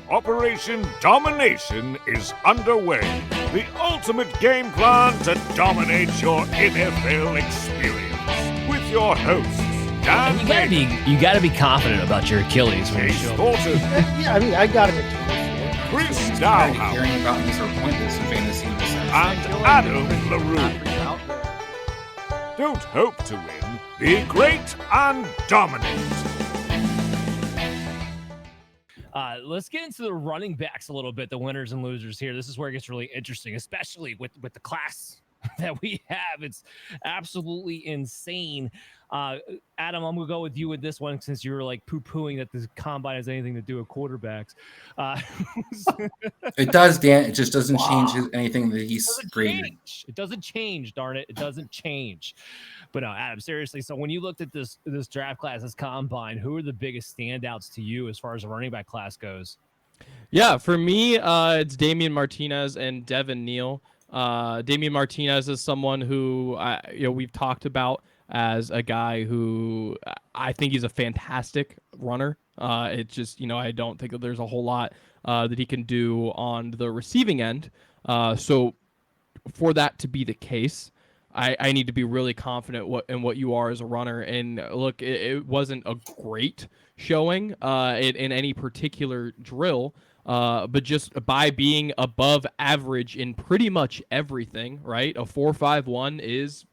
Operation Domination is underway. The ultimate game plan to dominate your NFL experience. With your hosts, Dan you gotta be confident about your Achilles when you Chase show up. Thornton, Yeah, I mean, I got it. Chris Tired of Dowhouse, hearing about Mr. Pointless in fantasy this season. and Adam LaRue. Don't hope to win. Be great and dominate. Let's get into the running backs a little bit, the winners and losers here. This is where it gets really interesting, especially with the class that we have. It's absolutely insane. Adam, I'm gonna go with you with this one since you were like poo-pooing that the combine has anything to do with quarterbacks. It does, Dan. It just doesn't change anything that he's graded. It doesn't change, darn it. It doesn't change. But no, Adam, seriously. So when you looked at this draft class, this combine, who are the biggest standouts to you as far as the running back class goes? Yeah, for me, it's Damien Martinez and Devin Neal. Damien Martinez is someone who we've talked about as a guy who I think he's a fantastic runner. It's just, I don't think that there's a whole lot that he can do on the receiving end. So for that to be the case, I need to be really confident in what you are as a runner. And look, it wasn't a great showing in any particular drill, but just by being above average in pretty much everything, right? A 4.51 is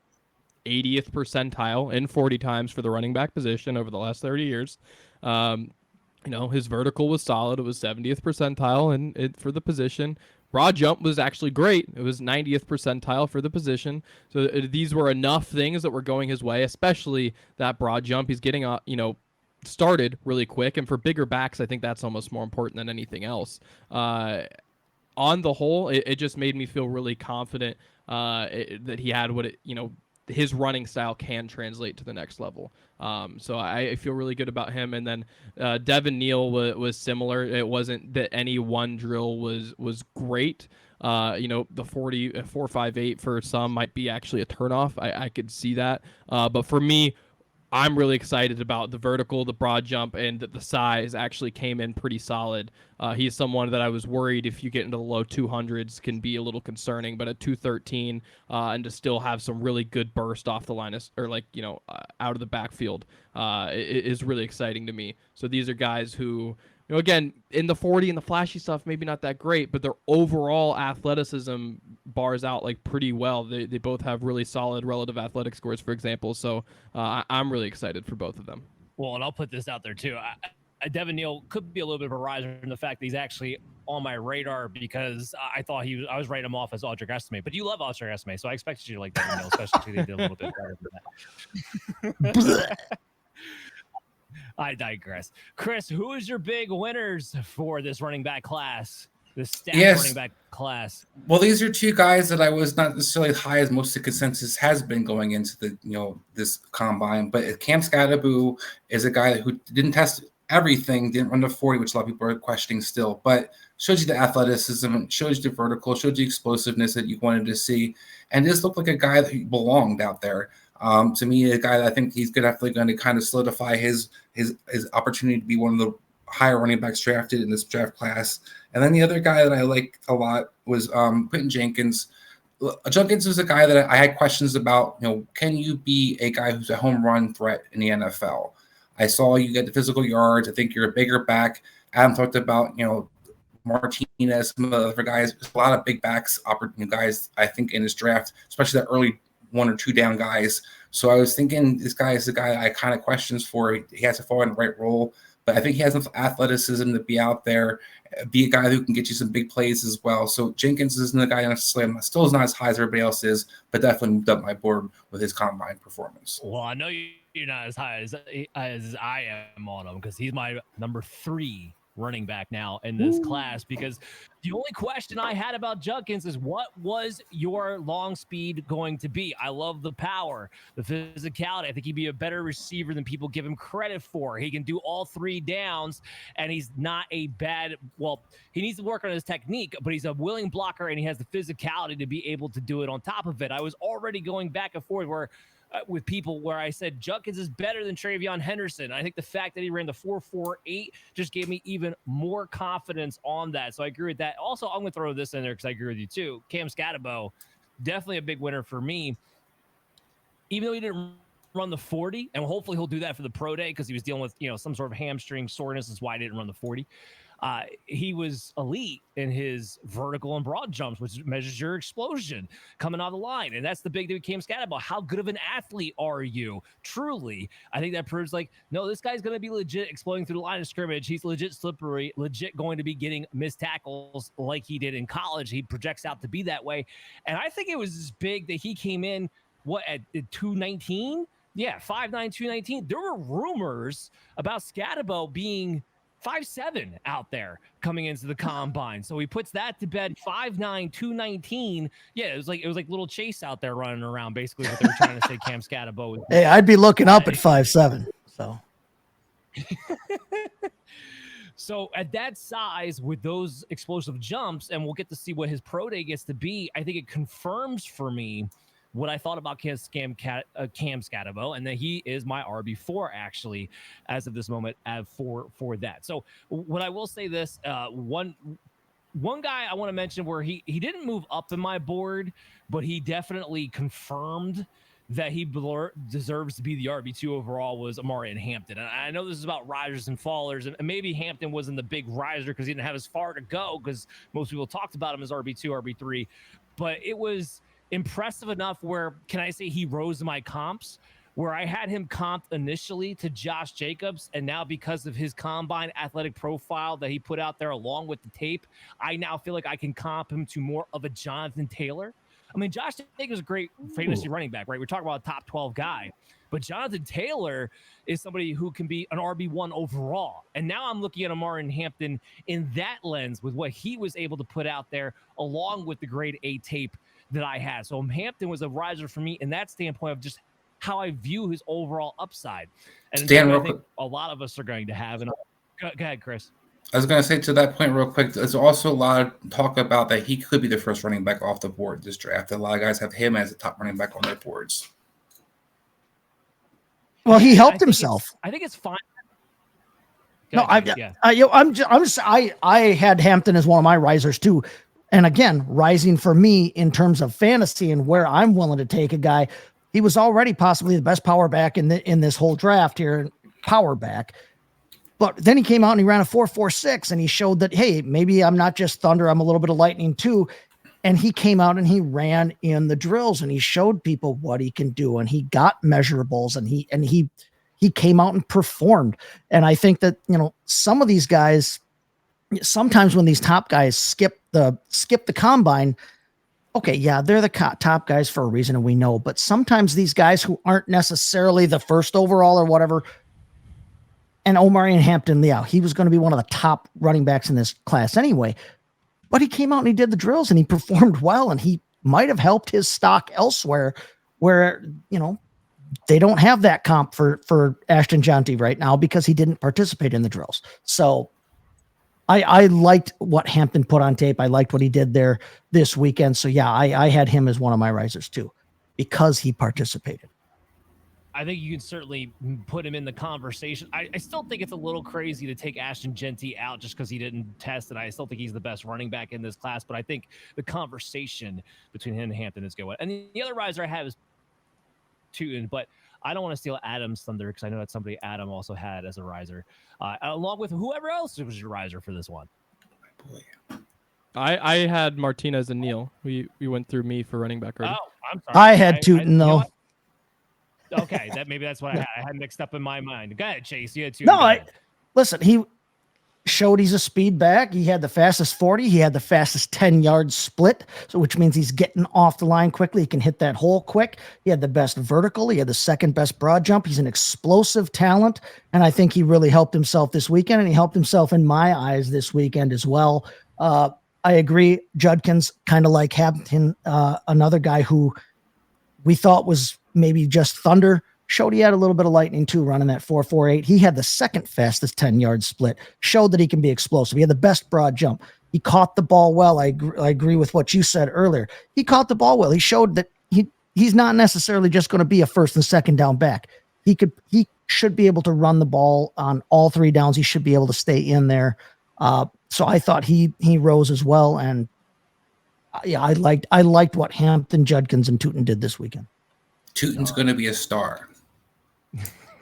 80th percentile in 40 times for the running back position over the last 30 years. His vertical was solid. It was 70th percentile and for the position. Broad jump was actually great. It was 90th percentile for the position. So these were enough things that were going his way, especially that broad jump. He's getting, started really quick. And for bigger backs, I think that's almost more important than anything else. On the whole, it just made me feel really confident that he had his running style can translate to the next level. So I feel really good about him. And then Devin Neal was similar. It wasn't that any one drill was great. The 4.58 for some might be actually a turnoff. I could see that. But for me, I'm really excited about the vertical, the broad jump, and that the size actually came in pretty solid. He's someone that I was worried if you get into the low 200s can be a little concerning, but at 213 and to still have some really good burst off the line out of the backfield is really exciting to me. So these are guys who, again, in the 40 and the flashy stuff, maybe not that great, but their overall athleticism bars out like pretty well. They both have really solid relative athletic scores, for example. So I'm really excited for both of them. Well, and I'll put this out there too. Devin Neal could be a little bit of a riser in the fact that he's actually on my radar because I was writing him off as Audric Estimate, but you love Audric Estimate, so I expected you to like Devin Neal, especially they did a little bit better than that. I digress. Chris, who is your big winners for this running back class? This stacked running back class. Well, these are two guys that I was not necessarily as high as most of the consensus has been going into the this combine. But Cam Scattebo is a guy who didn't test everything, didn't run the 40, which a lot of people are questioning still, but shows you the athleticism, shows you the vertical, shows you explosiveness that you wanted to see, and just looked like a guy that belonged out there. To me, a guy that I think he's definitely going to kind of solidify his opportunity to be one of the higher running backs drafted in this draft class. And then the other guy that I like a lot was Quentin Jenkins. Jenkins is a guy that I had questions about. Can you be a guy who's a home run threat in the NFL? I saw you get the physical yards. I think you're a bigger back. Adam talked about Martinez, some of the other guys. There's a lot of big backs, guys. I think in this draft, especially the early 1 or 2 down guys. So I was thinking this guy is the guy I kind of questions for. He has to fall in the right role, but I think he has enough athleticism to be out there, be a guy who can get you some big plays as well. So Jenkins isn't a guy necessarily, still is not as high as everybody else is, but definitely moved up my board with his combine performance. Well, I know you're not as high as I am on him because he's my number 3 running back now in this class, because the only question I had about Jenkins is what was your long speed going to be? I love the power, the physicality. I think he'd be a better receiver than people give him credit for. He can do all 3 downs, and he's not a bad, he needs to work on his technique, but he's a willing blocker, and he has the physicality to be able to do it on top of it. I was already going back and forth where with people where I said Judkins is better than Travion Henderson. I think the fact that he ran the 4.48 just gave me even more confidence on that. So I agree with that. Also, I'm going to throw this in there because I agree with you too. Cam Scattebo, definitely a big winner for me. Even though he didn't run the 40, and hopefully he'll do that for the pro day because he was dealing with, some sort of hamstring soreness. Is why I didn't run the 40. He was elite in his vertical and broad jumps, which measures your explosion coming on the line. And that's the big thing we came scat about. How good of an athlete are you? Truly, I think that proves no, this guy's going to be legit exploding through the line of scrimmage. He's legit slippery, legit going to be getting missed tackles like he did in college. He projects out to be that way. And I think it was as big that he came in, at 219? Yeah, 5'9", 219. There were rumors about Scattebo being 5'7" out there coming into the combine. So he puts that to bed. 5'9", 219. Yeah, it was like little Chase out there running around, basically what they were trying to say Cam Scattebo was. Hey, I'd be looking up at 5'7". So So at that size with those explosive jumps, and we'll get to see what his pro day gets to be, I think it confirms for me what I thought about Cam Scattebo, and that he is my RB4 actually as of this moment for that. So what I will say this, one guy I want to mention where he didn't move up in my board, but he definitely confirmed that he deserves to be the RB2 overall was Omarion Hampton. And I know this is about risers and fallers, and maybe Hampton wasn't the big riser because he didn't have as far to go because most people talked about him as RB2, RB3, but it was impressive enough where, can I say he rose my comps, where I had him comped initially to Josh Jacobs, and now because of his combine athletic profile that he put out there along with the tape, I now feel like I can comp him to more of a Jonathan Taylor. I mean, Josh Jacobs is a great fantasy running back, right? We're talking about a top 12 guy, but Jonathan Taylor is somebody who can be an RB1 overall. And now I'm looking at Omarion Hampton in that lens with what he was able to put out there along with the grade A tape that I had. So Hampton was a riser for me in that standpoint of just how I view his overall upside. And I think a lot of us are going to have. And go ahead, Chris. I was going to say to that point real quick, there's also a lot of talk about that he could be the first running back off the board this draft. A lot of guys have him as the top running back on their boards. Well, he helped himself. I think it's fine. I had Hampton as one of my risers too. And again, rising for me in terms of fantasy and where I'm willing to take a guy, he was already possibly the best power back in this whole draft here, power back. But then he came out and he ran a 4.46 and he showed that, hey, maybe I'm not just thunder, I'm a little bit of lightning too. And he came out and he ran in the drills and he showed people what he can do, and he got measurables, and he came out and performed. And I think that, some of these guys, sometimes when these top guys skip the combine, okay, yeah, they're the top guys for a reason, and we know, but sometimes these guys who aren't necessarily the first overall or whatever, and Omarion Hampton, yeah, he was going to be one of the top running backs in this class anyway, but he came out and he did the drills and he performed well, and he might have helped his stock elsewhere where, they don't have that comp for Ashton Jonty right now because he didn't participate in the drills. So I liked what Hampton put on tape. I liked what he did there this weekend. So yeah, I had him as one of my risers too, because he participated. I think you can certainly put him in the conversation. I still think it's a little crazy to take Ashton Jonty out just because he didn't test, and I still think he's the best running back in this class. But I think the conversation between him and Hampton is good. And the other riser I have is Tootin, but I don't want to steal Adam's thunder because I know that's somebody Adam also had as a riser, along with whoever else was your riser for this one. I had Martinez and Neal. We went through me for running back already. Oh, I'm sorry. I had Tootin though. Okay, maybe that's what I had mixed up in my mind. Go ahead, Chase. You had Tootin. No, listen, he showed he's a speed back. He had the fastest 40. He had the fastest 10-yard split, so which means he's getting off the line quickly. He can hit that hole quick. He had the best vertical. He had the second best broad jump. He's an explosive talent, and I think he really helped himself this weekend, and he helped himself in my eyes this weekend as well. I agree. Judkins, kind of like Hampton, another guy who we thought was maybe just thunder, showed he had a little bit of lightning too, running that 4.48. He had the second fastest 10-yard split, showed that he can be explosive. He had the best broad jump. He caught the ball well. I agree with what you said earlier. He caught the ball well. He showed that he's not necessarily just going to be a first and second down back. He should be able to run the ball on all 3 downs. He should be able to stay in there. So I thought he rose as well. And yeah, I liked what Hampton, Judkins, and Tootin did this weekend. Tootin's going to be a star.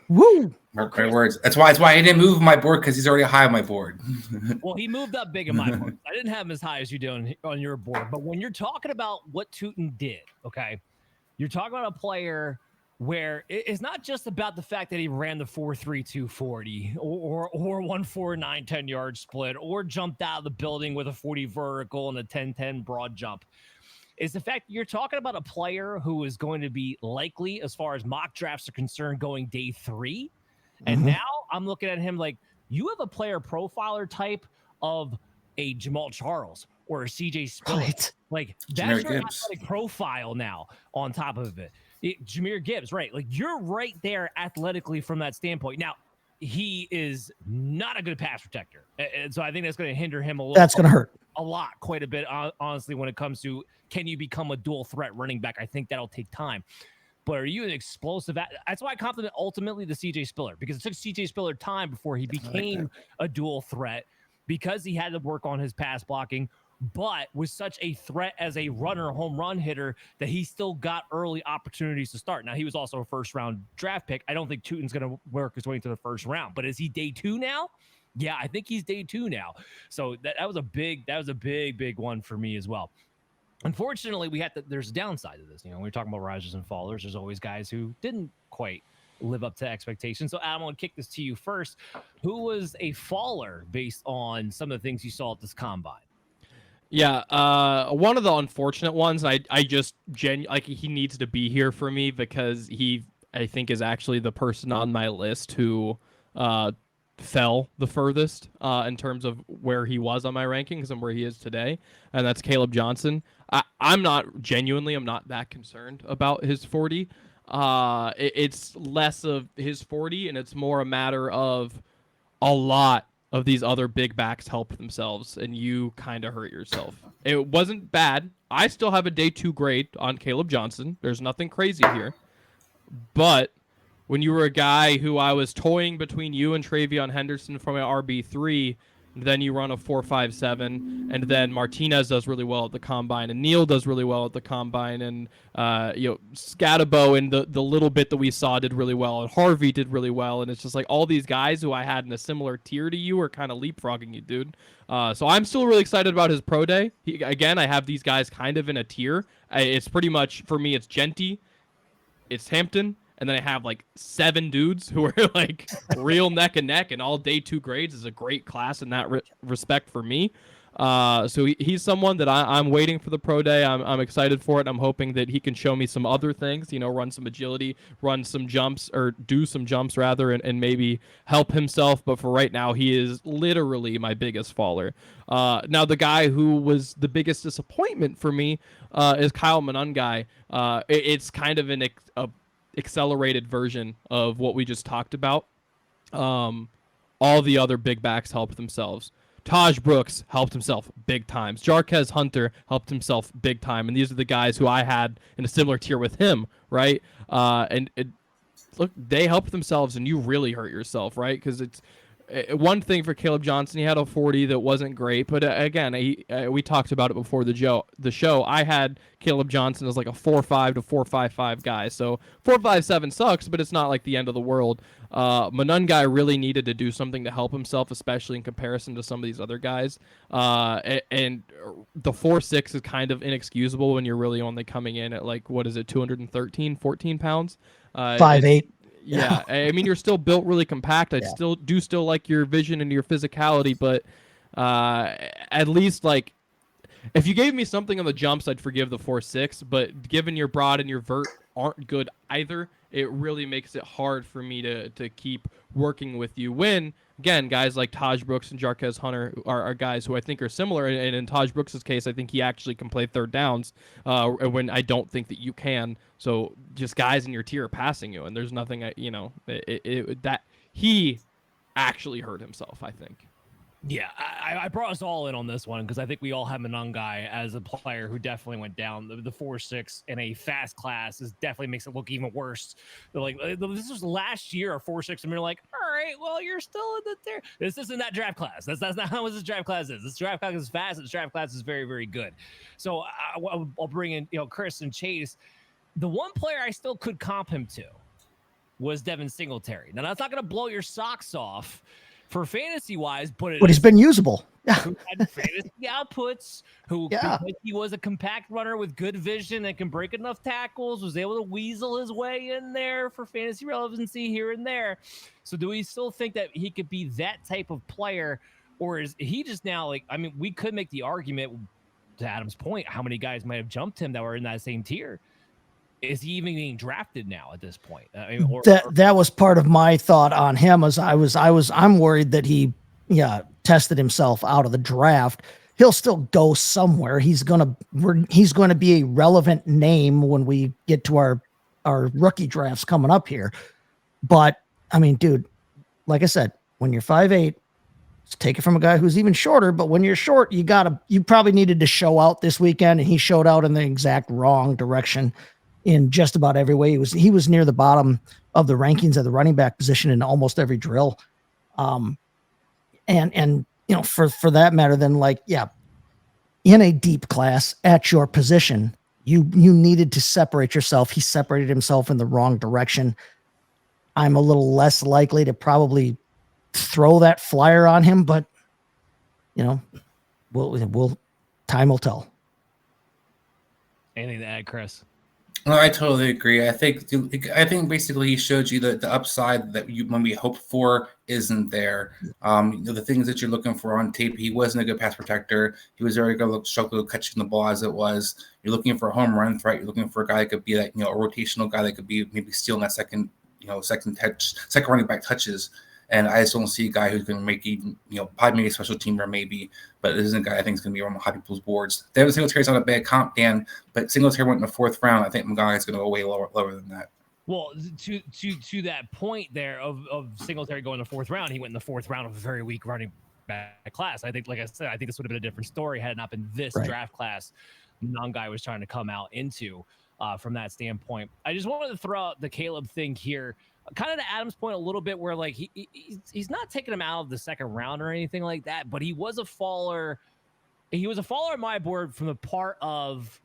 Woo! Mark my words. That's why I didn't move my board, because he's already high on my board. Well, he moved up big in my board. I didn't have him as high as you do on your board. But when you're talking about what Tootin did, okay, you're talking about a player where it's not just about the fact that he ran the 4.3 240 or 1.49 10-yard split or jumped out of the building with a 40 vertical and a 10-10 broad jump. Is the fact that you're talking about a player who is going to be likely, as far as mock drafts are concerned, going day 3. And now I'm looking at him like, you have a player profiler type of a Jamal Charles or a CJ Spiller. Right. Like, that's your Gibbs. athletic profile now on top of it. Jahmyr Gibbs, right? Like, you're right there athletically from that standpoint. Now, he is not a good pass protector. And so I think that's going to hinder him a little. That's going to hurt. A lot, quite a bit, honestly, when it comes to, can you become a dual threat running back? I think that'll take time. But are you an explosive? That's why I compliment ultimately the CJ Spiller, because it took CJ Spiller time before he became a dual threat, because he had to work on his pass blocking, but was such a threat as a runner, home run hitter, that he still got early opportunities to start. Now, he was also a first-round draft pick. I don't think Tootin's going to work his way into the first round, but is he day 2 now? Yeah, I think he's day 2 now. So that was a big one for me as well. Unfortunately, there's a downside to this. You know, when we're talking about risers and fallers, there's always guys who didn't quite live up to expectations. So Adam, I want to kick this to you first. Who was a faller based on some of the things you saw at this combine? Yeah, one of the unfortunate ones, I just like, he needs to be here for me, because I think is actually the person on my list who fell the furthest in terms of where he was on my rankings and where he is today, and that's Caleb Johnson. I'm not that concerned about his 40. It's less of his 40, and it's more a matter of a lot of these other big backs helped themselves, and you kind of hurt yourself. It wasn't bad. I still have a day 2 grade on Caleb Johnson. There's nothing crazy here. But when you were a guy who I was toying between you and Travion Henderson from an RB3, then you run a 4.57, and then Martinez does really well at the combine, and Neal does really well at the combine, and Scattebo in the little bit that we saw did really well, and Harvey did really well, and it's just like all these guys who I had in a similar tier to you are kind of leapfrogging you, dude. So I'm still really excited about his pro day. Again, I have these guys kind of in a tier. It's pretty much, for me, it's Genty, it's Hampton, and then I have like 7 dudes who are like real neck and neck, and all day 2 grades is a great class in that respect for me. So he's someone that I'm waiting for the pro day. I'm excited for it. I'm hoping that he can show me some other things, run some agility, run some jumps, or do some jumps rather, and maybe help himself. But for right now, he is literally my biggest faller. Now, the guy who was the biggest disappointment for me is Kyle Manungai. It's kind of an accelerated version of what we just talked about. All the other big backs helped themselves. Taj Brooks helped himself big times. Jarquez Hunter helped himself big time. And these are the guys who I had in a similar tier with him, right? Look, they helped themselves, and you really hurt yourself, right? Because it's one thing for Caleb Johnson. He had a 40 that wasn't great, but again, we talked about it before the show. I had Caleb Johnson as like a 4.5 to 4.55 guy, so 4.57 sucks, but it's not like the end of the world. Manungai really needed to do something to help himself, especially in comparison to some of these other guys. And the 4.6 is kind of inexcusable when you're really only coming in at like, what is it, 14 pounds? 5'8". Yeah, I mean, you're still built really compact. I still like your vision and your physicality, but at least, like, if you gave me something on the jumps, I'd forgive the 4.6, but given your broad and your vert aren't good either, it really makes it hard for me to keep working with you. When, again, guys like Taj Brooks and Jarquez Hunter are guys who I think are similar, and in Taj Brooks' case, I think he actually can play third downs when I don't think that you can. So just guys in your tier are passing you, and there's nothing, that he actually hurt himself, I think. Yeah, I brought us all in on this one because I think we all have Manungai as a player who definitely went down. The 4.6 in a fast class definitely makes it look even worse. They're like, this was last year, a 4.6, and we're like, all right, well, you're still in the there. This isn't that draft class. That's not how this draft class is. This draft class is fast. This draft class is very, very good. So I'll bring in, Chris and Chase. The one player I still could comp him to was Devin Singletary. Now, that's not going to blow your socks off for fantasy wise, but he's been usable. Yeah. Who had fantasy outputs, because he was a compact runner with good vision and can break enough tackles, was able to weasel his way in there for fantasy relevancy here and there. So do we still think that he could be that type of player, or is he just now like, I mean, we could make the argument to Adam's point, how many guys might have jumped him that were in that same tier? Is he even being drafted now at this point? I mean, that was part of my thought on him. I'm worried that he, tested himself out of the draft. He'll still go somewhere. He's going to be a relevant name when we get to our rookie drafts coming up here. But I mean, dude, like I said, when you're 5'8", take it from a guy who's even shorter. But when you're short, you probably needed to show out this weekend, and he showed out in the exact wrong direction in just about every way. He was near the bottom of the rankings of the running back position in almost every drill. And for that matter, then in a deep class at your position, you needed to separate yourself. He separated himself in the wrong direction. I'm a little less likely to probably throw that flyer on him, but time will tell. Anything to add, Chris? No, I totally agree. I think basically he showed you that the upside that when we hoped for isn't there. The things that you're looking for on tape, he wasn't a good pass protector. He was very good struggle catching the ball as it was. You're looking for a home run threat. You're looking for a guy that could be a rotational guy that could be maybe stealing that second running back touches. And I just don't see a guy who's going to make even, probably maybe a special teamer maybe, but this isn't a guy I think is going to be on high people's boards. Devin Singletary's not a bad comp, Dan, but Singletary went in the 4th round. I think Mangai is going to go way lower than that. Well, to that point there of Singletary going in the 4th round, he went in the 4th round of a very weak running back class. I think, like I said, I think this would have been a different story had it not been this draft class Mangai was trying to come out into from that standpoint. I just wanted to throw out the Caleb thing here. Kind of to Adam's point a little bit where he's not taking him out of the 2nd round or anything like that, but he was a faller. He was a faller on my board from the part of,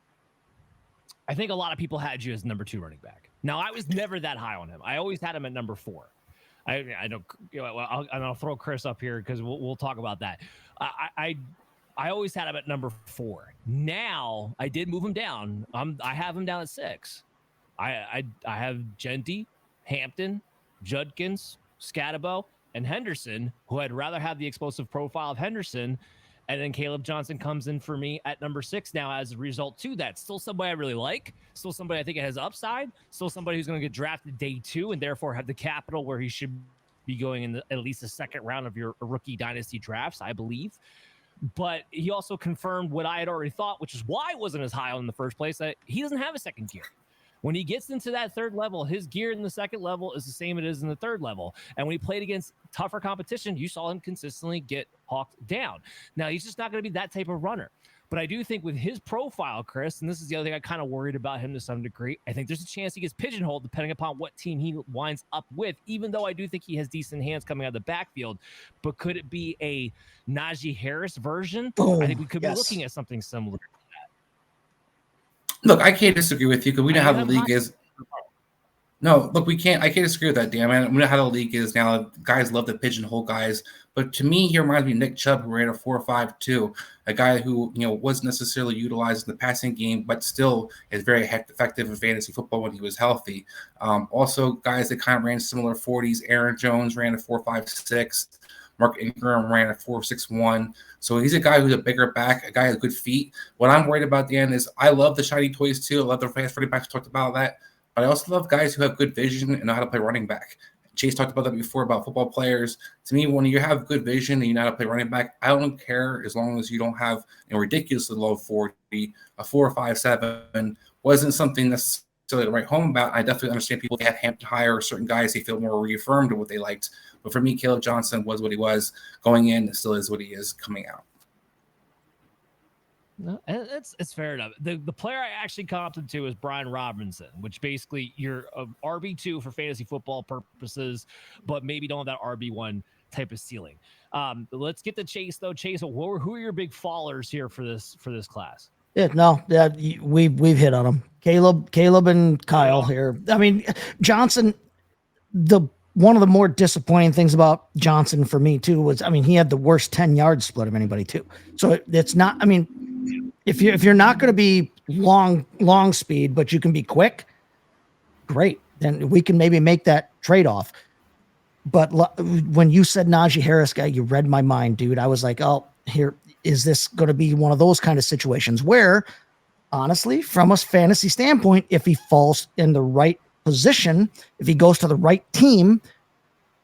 I think a lot of people had you as number 2 running back. Now, I was never that high on him. I always had him at number 4. I don't, I'll throw Chris up here because we'll talk about that. I always had him at number 4. Now I did move him down. I have him down at 6. I have Genty, Hampton, Judkins, Scattebo, and Henderson, who I'd rather have the explosive profile of Henderson. And then Caleb Johnson comes in for me at number 6 now as a result to that. Still somebody I really like. Still somebody I think it has upside. Still somebody who's going to get drafted day 2 and therefore have the capital where he should be going in at least the 2nd round of your rookie dynasty drafts, I believe. But he also confirmed what I had already thought, which is why I wasn't as high on in the first place, that he doesn't have a 2nd gear. When he gets into that 3rd level, his gear in the 2nd level is the same it is in the 3rd level. And when he played against tougher competition, you saw him consistently get hawked down. Now, he's just not going to be that type of runner. But I do think with his profile, Chris, and this is the other thing I kind of worried about him to some degree, I think there's a chance he gets pigeonholed depending upon what team he winds up with, even though I do think he has decent hands coming out of the backfield. But could it be a Najee Harris version? I think we could be looking at something similar. Look, I can't disagree with you because we know how the league is. No, look, I can't disagree with that, Damien. We know how the league is now. Guys love to pigeonhole guys. But to me, he reminds me of Nick Chubb, who ran a 4.52, a guy who, wasn't necessarily utilized in the passing game, but still is very effective in fantasy football when he was healthy. Also, guys that kind of ran similar 40s. Aaron Jones ran a 4.56. Mark Ingram ran a 4.61. So he's a guy who's a bigger back, a guy with good feet. What I'm worried about, Dan, is I love the shiny toys too. I love the fast running backs. We talked about that. But I also love guys who have good vision and know how to play running back. Chase talked about that before about football players. To me, when you have good vision and you know how to play running back, I don't care as long as you don't have ridiculously low 40. A 4.57 wasn't something necessarily necessarily write home about. I definitely understand people had Hampton higher, or certain guys they feel more reaffirmed of what they liked. But for me, Caleb Johnson was what he was going in, still is what he is coming out. No, it's fair enough. The player I actually comped to is Brian Robinson, which basically you're a RB2 for fantasy football purposes, but maybe don't have that RB1 type of ceiling. Let's get to Chase though. Chase, who are your big fallers here for this class? Yeah, we've hit on them. Caleb and Kyle here. I mean, Johnson, one of the more disappointing things about Johnson for me too was, I mean, he had the worst 10-yard split of anybody too. So it's not, I mean, if you're not going to be long speed, but you can be quick, great. Then we can maybe make that trade-off. But when you said Najee Harris guy, you read my mind, dude. I was like, oh, here, is this going to be one of those kind of situations where, honestly, from a fantasy standpoint, if he falls in the right position, if he goes to the right team,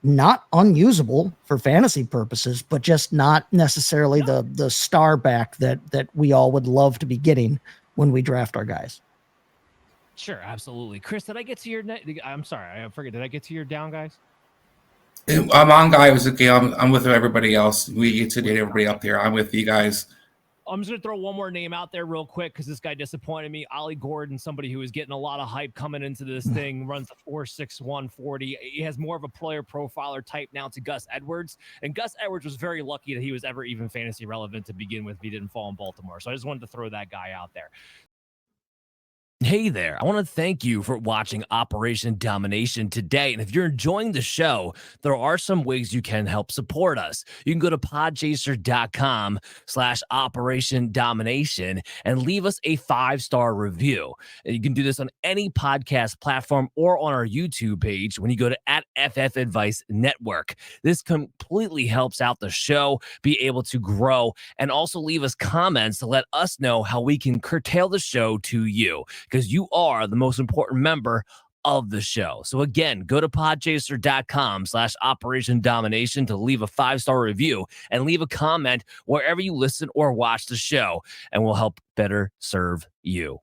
not unusable for fantasy purposes, but just not necessarily the star back that we all would love to be getting when we draft our guys. Sure, absolutely. Chris, did I get to your I'm sorry, I forget. Did I get to your down guys? I'm on guy. Was okay. I'm with everybody else. We get to date everybody up here. I'm with you guys. I'm just going to throw one more name out there real quick because this guy disappointed me. Ollie Gordon, somebody who is getting a lot of hype coming into this thing, runs the 4.61 40. He has more of a player profiler type now to Gus Edwards. And Gus Edwards was very lucky that he was ever even fantasy relevant to begin with if he didn't fall in Baltimore. So I just wanted to throw that guy out there. Hey there, I want to thank you for watching Operation Domination today. And if you're enjoying the show, there are some ways you can help support us. You can go to podchaser.com/Operation Domination and leave us a 5-star review. And you can do this on any podcast platform or on our YouTube page when you go to @FF Advice Network. This completely helps out the show be able to grow, and also leave us comments to let us know how we can curtail the show to you, because you are the most important member of the show. So again, go to podchaser.com/Operation Domination to leave a 5-star review and leave a comment wherever you listen or watch the show, and we'll help better serve you.